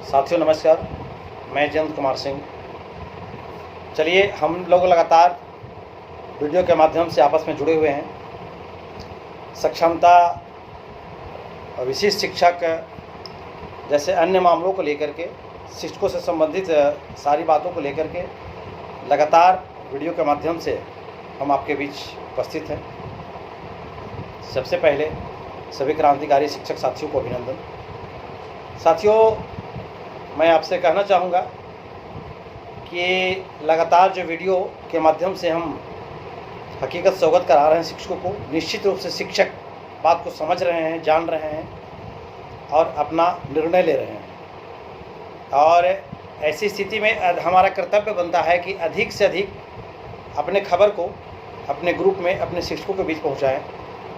साथियों नमस्कार, मैं जयंत कुमार सिंह। चलिए हम लोग लगातार वीडियो के माध्यम से आपस में जुड़े हुए हैं। सक्षमता और विशिष्ट शिक्षक जैसे अन्य मामलों को लेकर के, शिक्षकों से संबंधित सारी बातों को लेकर के लगातार वीडियो के माध्यम से हम आपके बीच उपस्थित हैं। सबसे पहले सभी क्रांतिकारी शिक्षक साथियों को अभिनंदन। साथियों, मैं आपसे कहना चाहूँगा कि लगातार जो वीडियो के माध्यम से हम हकीकत से अवगत करा रहे हैं शिक्षकों को, निश्चित रूप से शिक्षक बात को समझ रहे हैं, जान रहे हैं और अपना निर्णय ले रहे हैं। और ऐसी स्थिति में हमारा कर्तव्य बनता है कि अधिक से अधिक अपने खबर को अपने ग्रुप में अपने शिक्षकों के बीच पहुँचाएँ।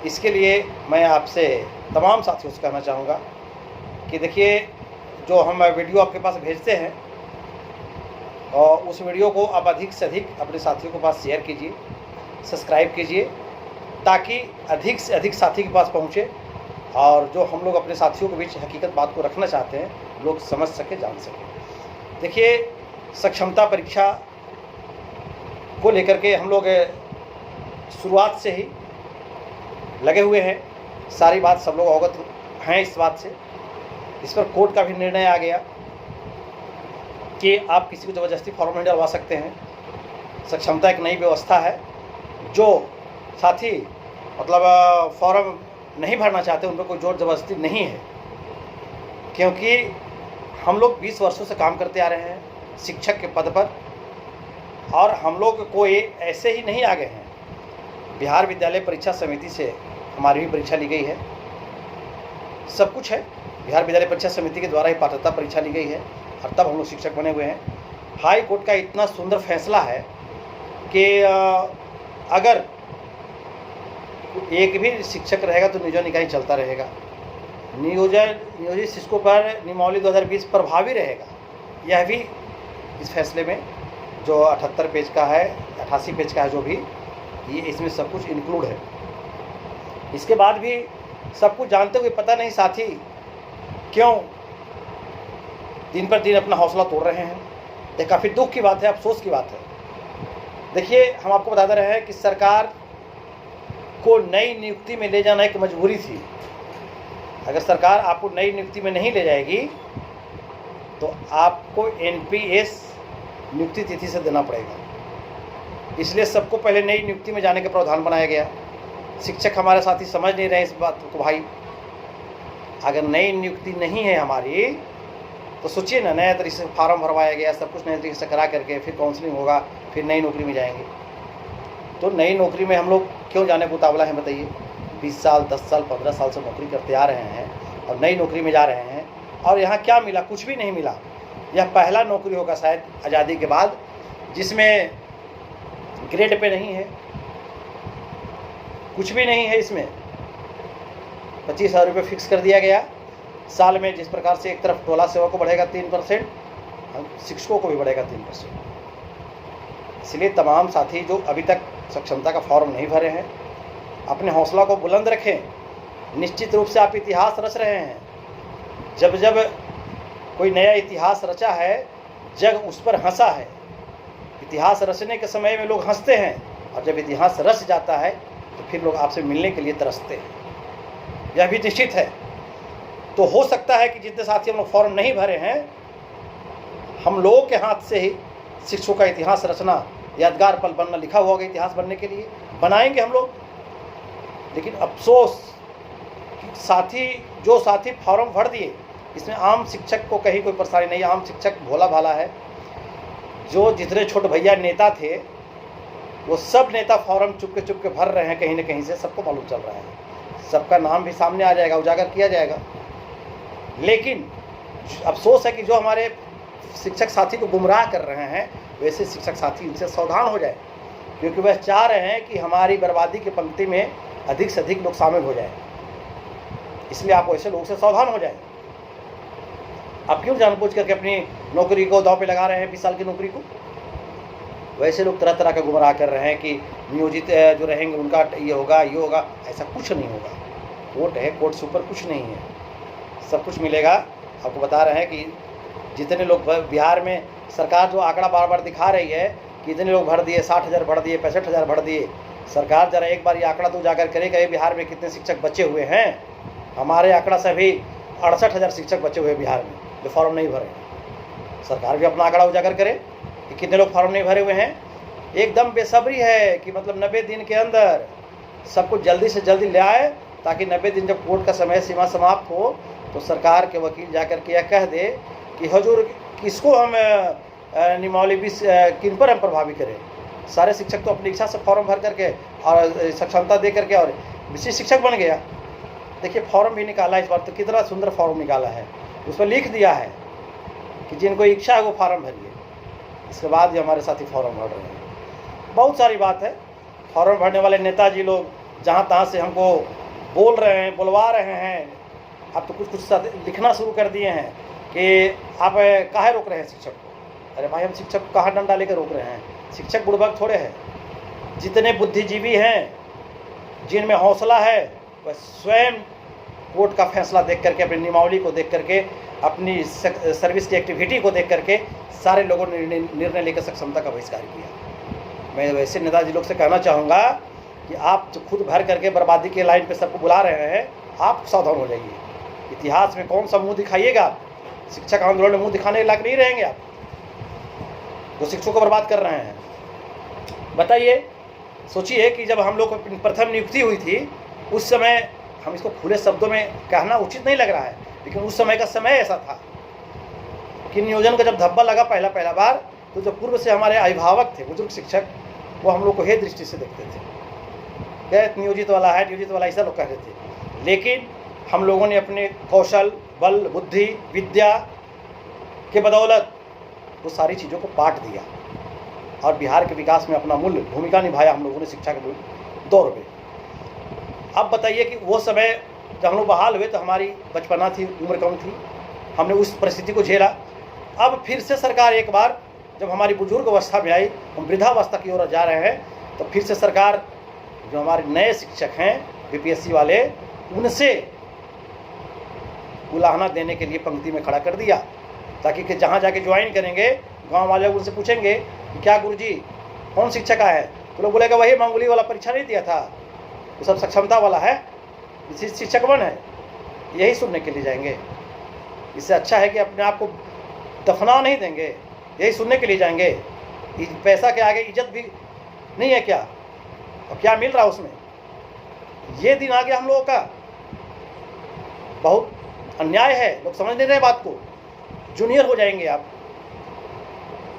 इसके लिए मैं आपसे तमाम साथियों से कहना चाहूँगा कि देखिए, जो हम वीडियो आपके पास भेजते हैं और उस वीडियो को आप अधिक से अधिक अपने साथियों के पास शेयर कीजिए, सब्सक्राइब कीजिए, ताकि अधिक से अधिक साथी के पास पहुँचे और जो हम लोग अपने साथियों के बीच हकीकत बात को रखना चाहते हैं लोग समझ सके, जान सकें। देखिए, सक्षमता परीक्षा को लेकर के हम लोग शुरुआत से ही लगे हुए हैं। सारी बात सब लोग अवगत हैं इस बात से। इस पर कोर्ट का भी निर्णय आ गया कि आप किसी को ज़बरदस्ती फॉर्म नहीं डलवा सकते हैं। सक्षमता एक नई व्यवस्था है। जो साथी मतलब फॉर्म नहीं भरना चाहते उन पर कोई जोर ज़बरदस्ती नहीं है, क्योंकि हम लोग 20 वर्षों से काम करते आ रहे हैं शिक्षक के पद पर, और हम लोग कोई ऐसे ही नहीं आ गए हैं। बिहार विद्यालय परीक्षा समिति से हमारी भी परीक्षा ली गई है, सब कुछ है। बिहार विद्यालय परीक्षा समिति के द्वारा ही पात्रता परीक्षा ली गई है और तब हम लोग शिक्षक बने हुए हैं। हाई कोर्ट का इतना सुंदर फैसला है कि अगर एक भी शिक्षक रहेगा तो नियोजन इकाई चलता रहेगा। नियोजित शिक्षकों पर नियमावली 2020 प्रभावी रहेगा। यह भी इस फैसले में जो 78 पेज का है, 88 पेज का है, जो भी ये इसमें सब कुछ इंक्लूड है। इसके बाद भी सब कुछ जानते हुए पता नहीं साथी क्यों दिन पर दिन अपना हौसला तोड़ रहे हैं। ये काफ़ी दुख की बात है, अफसोस की बात है। देखिए, हम आपको बता दे रहे हैं कि सरकार को नई नियुक्ति में ले जाना एक मजबूरी थी। अगर सरकार आपको नई नियुक्ति में नहीं ले जाएगी तो आपको एनपीएस नियुक्ति तिथि से देना पड़ेगा। इसलिए सबको पहले नई नियुक्ति में जाने का प्रावधान बनाया गया। शिक्षक हमारे साथी समझ नहीं रहे इस बात को। भाई, अगर नई नियुक्ति नहीं है हमारी तो सोचिए ना, नया तरीके से फार्म भरवाया गया, सब कुछ नए तरीके से करा करके फिर काउंसलिंग होगा, फिर नई नौकरी में जाएंगे। तो नई नौकरी में हम लोग क्यों जाने को उतावला है बताइए? 20 साल, 10 साल, 15 साल से नौकरी करते आ रहे हैं और नई नौकरी में जा रहे हैं, और यहाँ क्या मिला? कुछ भी नहीं मिला। यह पहला नौकरी होगा शायद आज़ादी के बाद जिसमें ग्रेड पे नहीं है, कुछ भी नहीं है। इसमें 25,000 रुपये फिक्स कर दिया गया साल में। जिस प्रकार से एक तरफ टोला सेवा को बढ़ेगा 3%, शिक्षकों को भी बढ़ेगा 3%। इसलिए तमाम साथी जो अभी तक सक्षमता का फॉर्म नहीं भरे हैं, अपने हौसला को बुलंद रखें। निश्चित रूप से आप इतिहास रच रहे हैं। जब जब कोई नया इतिहास रचा है, जग उस पर हंसा है। इतिहास रचने के समय में लोग हंसते हैं, और जब इतिहास रच जाता है तो फिर लोग आपसे मिलने के लिए तरसते हैं। यह भी निश्चित है। तो हो सकता है कि जितने साथी हम लोग फॉर्म नहीं भरे हैं, हम लोगों के हाथ से ही शिक्षकों का इतिहास रचना, यादगार पल बनना, लिखा हुआ होगा इतिहास बनने के लिए, बनाएंगे हम लोग। लेकिन अफसोस कि जो साथी फॉर्म भर दिए, इसमें आम शिक्षक को कहीं कोई परेशानी नहीं है। आम शिक्षक भोला भाला है। जो जितने छोटे भैया नेता थे वो सब नेता फॉर्म चुपके भर रहे हैं, कहीं ना कहीं से सबको मालूम चल रहा है। सबका नाम भी सामने आ जाएगा, उजागर किया जाएगा। लेकिन अफसोस है कि जो हमारे शिक्षक साथी को गुमराह कर रहे हैं, वैसे शिक्षक साथी इनसे सावधान हो जाए, क्योंकि वह चाह रहे हैं कि हमारी बर्बादी की पंक्ति में अधिक से अधिक लोग शामिल हो जाएं। इसलिए आप वैसे लोगों से सावधान हो जाएं। आप क्यों जानबूझ करके अपनी नौकरी को दांव पे लगा रहे हैं, 20 साल की नौकरी को? वैसे लोग तरह तरह का गुमराह कर रहे हैं कि नियोजित जो रहेंगे उनका ये होगा, ये होगा। ऐसा कुछ नहीं होगा। कोर्ट है, कोर्ट से ऊपर कुछ नहीं है। सब कुछ मिलेगा। आपको बता रहे हैं कि जितने लोग बिहार में सरकार जो आंकड़ा बार बार दिखा रही है कि इतने लोग भर दिए, 60,000 भर दिए, 65,000 भर दिए, सरकार जरा एक बार ये आंकड़ा तो उजागर करे कि बिहार में कितने शिक्षक बचे हुए हैं। हमारे आंकड़ा से भी 68,000 शिक्षक बचे हुए हैं बिहार में जो फॉर्म नहीं भरे हैं। सरकार भी अपना आंकड़ा उजागर करे कि कितने लोग फॉर्म नहीं भरे हुए हैं। एकदम बेसब्री है कि मतलब 90 दिन के अंदर सब कुछ जल्दी से जल्दी ले आए, ताकि 90 दिन जब कोर्ट का समय सीमा समाप्त हो तो सरकार के वकील जाकर के यह कह दे कि हुजूर किसको हम नियमावली भी किन पर हम प्रभावी करें। सारे शिक्षक तो अपनी इच्छा से फॉर्म भर करके और सक्षमता दे करके और विशिष्ट शिक्षक बन गया। देखिए फॉर्म भी निकाला इस बार, तो कितना सुंदर फॉर्म निकाला है, उस पर लिख दिया है कि जिनको इच्छा है वो फॉर्म भरिए। इसके बाद भी हमारे साथी फॉर्म भर रहे हैं। बहुत सारी बात है। फॉर्म भरने वाले नेताजी लोग जहाँ तहाँ से हमको बोल रहे हैं, बुलवा रहे हैं। अब तो कुछ लिखना शुरू कर दिए हैं कि आप काहे रोक रहे हैं शिक्षक को। अरे भाई हम शिक्षक को कहाँ डंडा लेकर रोक रहे हैं? शिक्षक बुड़बक थोड़े हैं। जितने बुद्धिजीवी हैं, जिनमें हौसला है, वह स्वयं कोर्ट का फैसला देख करके, अपनी नियमावली को देख करके, अपनी सर्विस की एक्टिविटी को देख करके सारे लोगों ने निर्णय लेकर सक्षमता का बहिष्कार किया। मैं वैसे नेताजी लोग से कहना चाहूँगा कि आप जो खुद भर करके बर्बादी के लाइन पे सबको बुला रहे हैं, आप सावधान हो जाइए। इतिहास में कौन सा मुंह दिखाइएगा? शिक्षक आंदोलन में मुंह दिखाने के लायक नहीं रहेंगे आप, जो शिक्षकों को बर्बाद कर रहे हैं। बताइए, सोचिए कि जब हम लोग को प्रथम नियुक्ति हुई थी, उस समय, हम इसको खुले शब्दों में कहना उचित नहीं लग रहा है, लेकिन उस समय का समय ऐसा था कि नियोजन का जब धब्बा लगा पहला बार, तो जो पूर्व से हमारे अभिभावक थे, बुजुर्ग शिक्षक, वो हम लोग को हे दृष्टि से देखते थे, क्या नियोजित वाला है, नियोजित वाला, ऐसा लोग कहते थे। लेकिन हम लोगों ने अपने कौशल, बल, बुद्धि, विद्या के बदौलत वो सारी चीज़ों को पाट दिया और बिहार के विकास में अपना मूल्य भूमिका निभाया हम लोगों ने शिक्षा के दौर में। अब बताइए कि वो समय जब हम लोग बहाल हुए तो हमारी बचपना थी, उम्र कम थी, हमने उस परिस्थिति को झेला। अब फिर से सरकार एक बार जब हमारी बुजुर्ग अवस्था में आई, हम वृद्धावस्था की ओर जा रहे हैं, तो फिर से सरकार जो हमारे नए शिक्षक हैं बीपीएससी वाले, उनसे उलाहना देने के लिए पंक्ति में खड़ा कर दिया, ताकि कि जहाँ जाके ज्वाइन करेंगे, गांव वाले उनसे पूछेंगे कि क्या गुरुजी कौन शिक्षक आया है, तो लोग बोलेगा वही मामूली वाला परीक्षा नहीं दिया था, वो सब सक्षमता वाला है, इसी शिक्षक बन है, यही सुनने के लिए जाएंगे। इससे अच्छा है कि अपने आप को दफना नहीं देंगे, यही सुनने के लिए जाएंगे। पैसा के आगे इज्जत भी नहीं है क्या? और क्या मिल रहा उसमें? ये दिन आ गया हम लोगों का, बहुत अन्याय है। लोग समझ नहीं रहे बात को। जूनियर हो जाएंगे आप,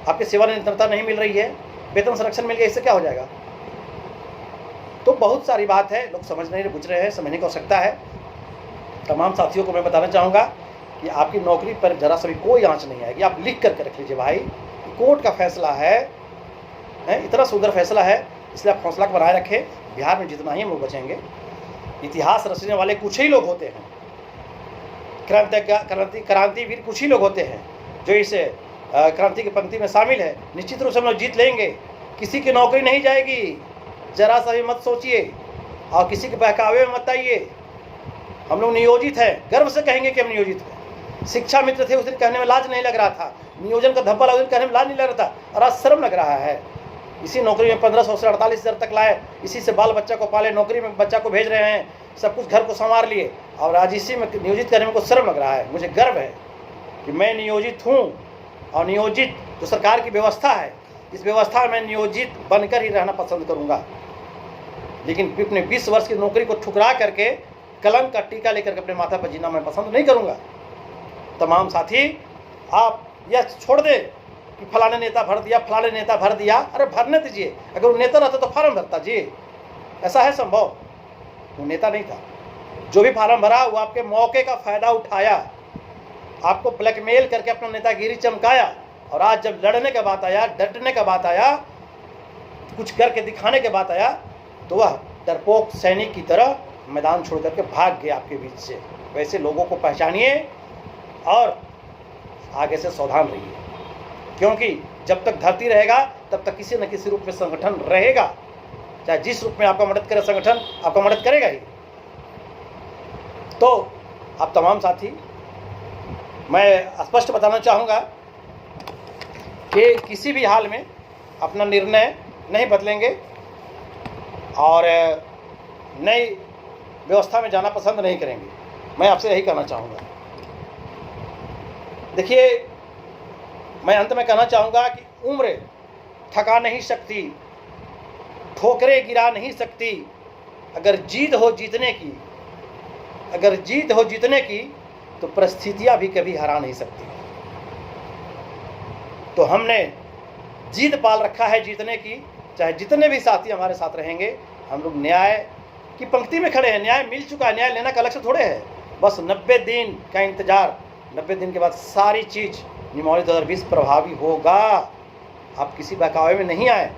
आपकी सेवानिवृत्ति नहीं मिल रही है, वेतन संरक्षण मिल गया, इससे क्या हो जाएगा? तो बहुत सारी बात है, लोग समझ नहीं बुझ रहे हैं, समझने की आवश्यकता है। तमाम साथियों को मैं बताना चाहूँगा कि आपकी नौकरी पर जरा सा भी कोई आंच नहीं आएगी। आप लिख करके रख लीजिए भाई, कोर्ट का फैसला है, इतना सुंदर फैसला है, इसलिए आप हौसला बनाए रखें। बिहार में जितना ही हम लोग बचेंगे। इतिहास रचने वाले कुछ ही लोग होते हैं, क्रांतिवीर कुछ ही लोग होते हैं जो इस क्रांति की पंक्ति में शामिल है। निश्चित रूप से हम लोग जीत लेंगे। किसी की नौकरी नहीं जाएगी, जरा सा भी मत सोचिए, और किसी के बहकावे में मत आइए। हम लोग नियोजित हैं, गर्व से कहेंगे कि हम नियोजित हैं। शिक्षा मित्र थे, उस दिन कहने में लाज नहीं लग रहा था। नियोजन का धब्बा लगा, कहने में लाज नहीं लग रहा था, और आज शर्म लग रहा है। इसी नौकरी में 1500 से 48,000 तक लाए, इसी से बाल बच्चा को पाले, नौकरी में बच्चा को भेज रहे हैं, सब कुछ घर को संवार लिए, और आज इसी में नियोजित करने में कुछ शर्म लग रहा है। मुझे गर्व है कि मैं नियोजित हूँ, और नियोजित जो सरकार की व्यवस्था है, इस व्यवस्था में नियोजित बनकर ही रहना पसंद करूँगा। लेकिन अपने 20 वर्ष की नौकरी को ठुकरा करके कलंक का टीका लेकर के अपने माथा पर जीना मैं पसंद नहीं करूँगा। तमाम साथी, आप यह छोड़ दे कि फलाने नेता भर दिया, फलाने नेता भर दिया। अरे भरने दीजिए, अगर वो नेता रहता तो फार्म भरता जी, ऐसा है संभव? वो नेता नहीं था। जो भी फार्म भरा वो आपके मौके का फ़ायदा उठाया, आपको ब्लैकमेल करके अपना नेतागिरी चमकाया, और आज जब लड़ने का बात आया, डटने का बात आया, कुछ करके दिखाने के बात आया, तो वह डरपोक सैनिक की तरह मैदान छोड़ करके भाग गए आपके बीच से। वैसे लोगों को पहचानिए और आगे से सावधान रहिए, क्योंकि जब तक धरती रहेगा तब तक किसी न किसी रूप में संगठन रहेगा। चाहे जिस रूप में आपका मदद करे संगठन, आपका मदद करेगा ही। तो आप तमाम साथी मैं स्पष्ट बताना चाहूँगा कि किसी भी हाल में अपना निर्णय नहीं बदलेंगे और नई व्यवस्था में जाना पसंद नहीं करेंगे। मैं आपसे यही कहना चाहूँगा। देखिए, मैं अंत में कहना चाहूँगा कि उम्र थका नहीं सकती, ठोकरें गिरा नहीं सकती। अगर जीत हो जीतने की, अगर जीत हो जीतने की, तो परिस्थितियाँ भी कभी हरा नहीं सकती। तो हमने जीत पाल रखा है जीतने की। चाहे जितने भी साथी हमारे साथ रहेंगे, हम लोग न्याय की पंक्ति में खड़े हैं। न्याय मिल चुका है, न्याय लेना का अलग से थोड़े है। बस 90 दिन का इंतजार, 90 दिन के बाद सारी चीज़ नियमावली 2020 प्रभावी होगा। आप किसी बहकावे में नहीं आए।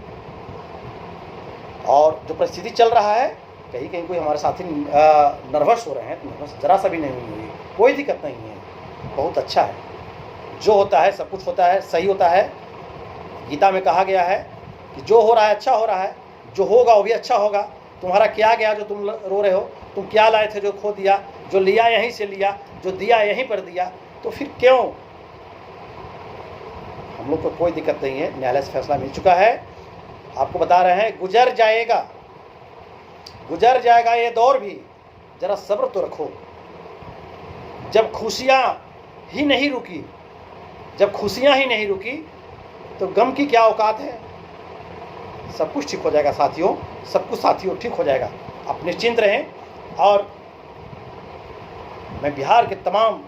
और जो परिस्थिति चल रहा है, कहीं कहीं कोई हमारे साथी नर्वस हो रहे हैं, तो नर्वस जरा सा भी नहीं हुई, कोई दिक्कत नहीं है, बहुत अच्छा है। जो होता है सब कुछ होता है, सही होता है। गीता में कहा गया है कि जो हो रहा है अच्छा हो रहा है, जो होगा वो भी अच्छा होगा। तुम्हारा क्या गया जो तुम रो रहे हो? तुम क्या लाए थे जो खो दिया? जो लिया यहीं से लिया, जो दिया यहीं पर दिया, तो फिर क्यों? हम लोग को कोई दिक्कत नहीं है, न्यायालय से फैसला मिल चुका है। आपको बता रहे हैं, गुजर जाएगा, गुजर जाएगा ये दौर भी, जरा सब्र तो रखो। जब खुशियाँ ही नहीं रुकी, जब खुशियाँ ही नहीं रुकी, तो गम की क्या औकात है? सब कुछ ठीक हो जाएगा साथियों, सब कुछ साथियों ठीक हो जाएगा। आप निश्चिंत रहें। और मैं बिहार के तमाम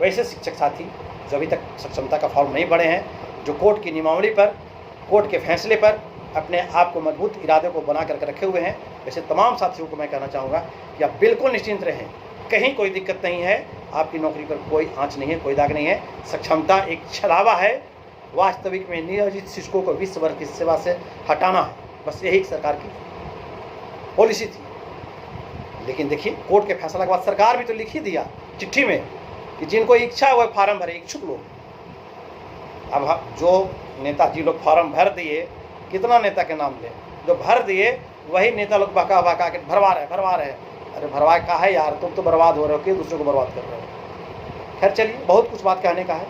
वैसे शिक्षक साथी जो अभी तक सक्षमता का फॉर्म नहीं भरे हैं, जो कोर्ट की नियमावली पर, कोर्ट के फैसले पर अपने आप को मजबूत इरादे को बना करके रखे हुए हैं, वैसे तमाम साथियों को मैं कहना चाहूँगा कि आप बिल्कुल निश्चिंत रहें। कहीं कोई दिक्कत नहीं है, आपकी नौकरी पर कोई आँच नहीं है, कोई दाग नहीं है। सक्षमता एक छलावा है, वास्तविक में नियोजित शिक्षकों को विश्व भर की सेवा से हटाना है। बस यही सरकार की पॉलिसी थी। लेकिन देखिए, कोर्ट के फैसला के बाद सरकार भी तो लिख ही दिया चिट्ठी में कि जिनको इच्छा है वह फार्म भरे, इच्छुक लोग। अब जो नेताजी लोग फार्म भर दिए, कितना नेता के नाम ले, जो भर दिए वही नेता लोग बका बका के भरवा रहे। अरे भरवा का है यार, तुम तो बर्बाद हो रहे हो कि दूसरों को बर्बाद कर रहे हो। खैर चलिए, बहुत कुछ बात कहने का है,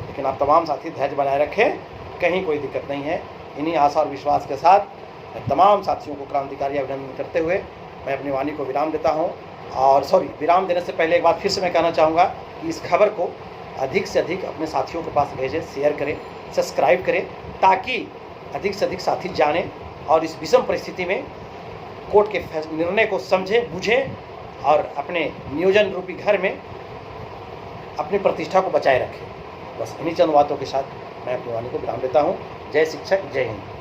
लेकिन आप तमाम साथी धैर्य बनाए रखें, कहीं कोई दिक्कत नहीं है। इन्हीं आशा और विश्वास के साथ मैं तमाम साथियों को क्रांतिकारी अभिनंदन करते हुए मैं अपनी वाणी को विराम देता हूं। और विराम देने से पहले एक बात फिर से मैं कहना चाहूँगा कि इस खबर को अधिक से अधिक अपने साथियों के पास भेजें, शेयर करें, सब्सक्राइब करें, ताकि अधिक से अधिक साथी जानें और इस विषम परिस्थिति में कोर्ट के निर्णय को समझें, बुझें और अपने नियोजन रूपी घर में अपनी प्रतिष्ठा को बचाए रखें। बस इन्हीं चंद बातों के साथ मैं अपनी वाणी को विराम देता हूँ। जय शिक्षक, जय हिंद।